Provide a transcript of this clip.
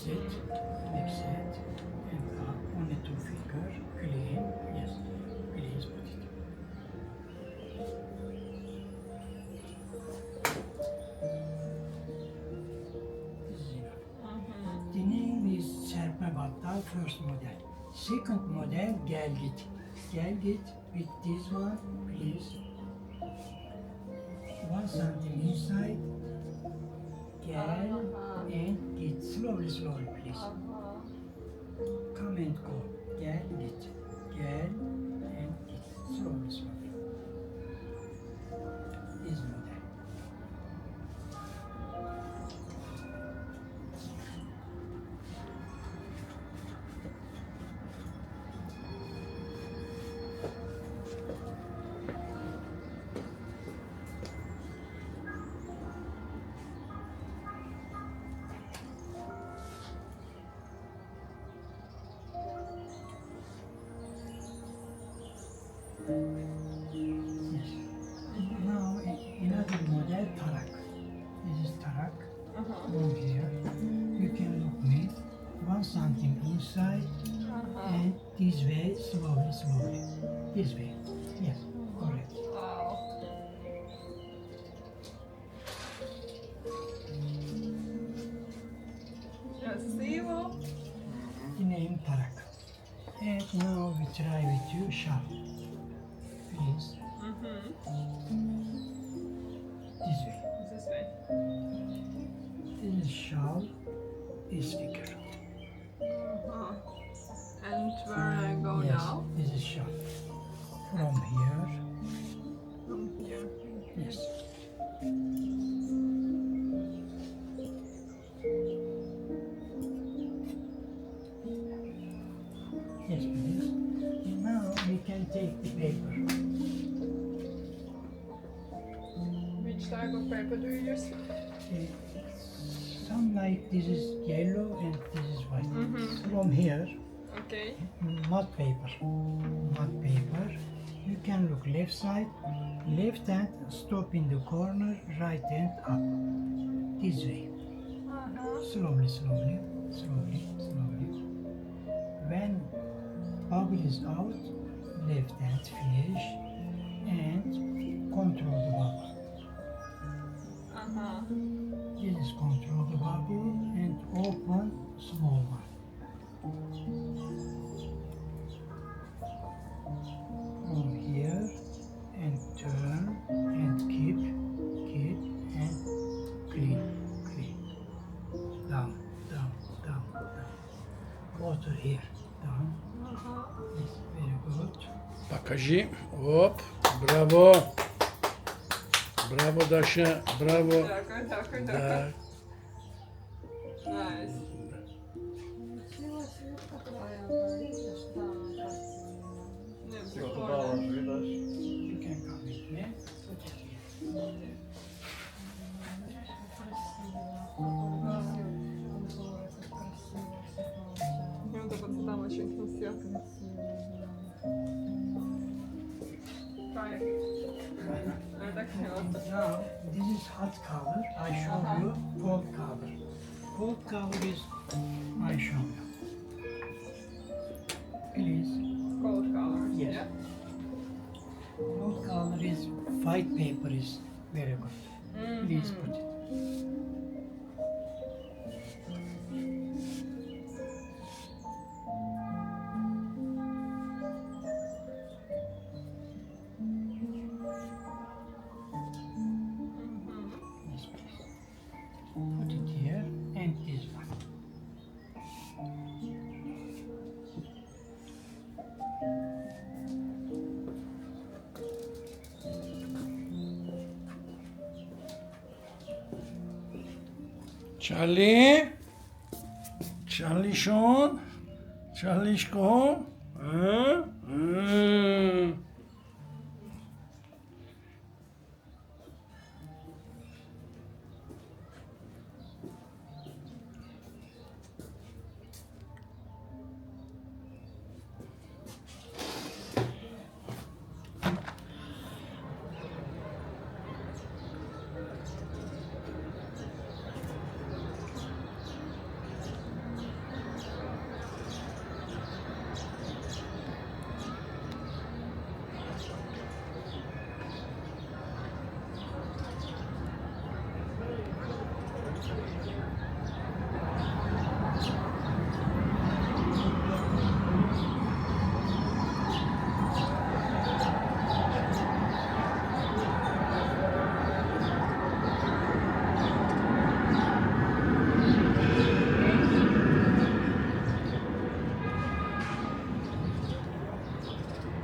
mix it, and only 2 fingers, clean, yes, please put it. This is enough. The name is Serpe Battal, first model. Second model, gel git. Gel git with this one, please. 1 cm inside, gel and git. Slowly, slowly, please. Come and go. Gel git. Gel and git. Slowly, slowly. This model. Yes. Now another model, tarak. This is tarak. From here, you can look me 1 cm inside, and this way, slowly, slowly. This way. Yes, correct. Wow. Красиво. The name tarak. And now we try with you shawl. Please. This way. This way. This is shawl, this figure. And where I go Yes, now? this is shawl. From here, From here. yes. Yes, please. Now we can take the paper. Which type of paper do you use? Some like this is yellow and this is white. From here, Okay. mud paper. Mud paper. You can look left side, left hand, stop in the corner, right hand up. This way. Slowly, slowly, slowly, slowly. When bubble is out, left hand finish and control the bubble. This is control the bubble and open small one. From here and turn and keep and clean. Down, down, down, down. Go to here, down. Yes, very good. Покажи. Оп. Браво. Браво, Даша. Браво. Дякую, дякую, дякую. Да. Nice. Не, прикольно. You can come with me. Put it here. Вот это вот там очень красиво. Так. Это классно. Now, this is hot color. I show you cold color. Cold color is I show you. Please. Cold color. Yes. Yeah? Cold color is white paper is very good. Please put it. Yes, please. Put it here and this one. Charlie. Charlie schon. Charlie schon.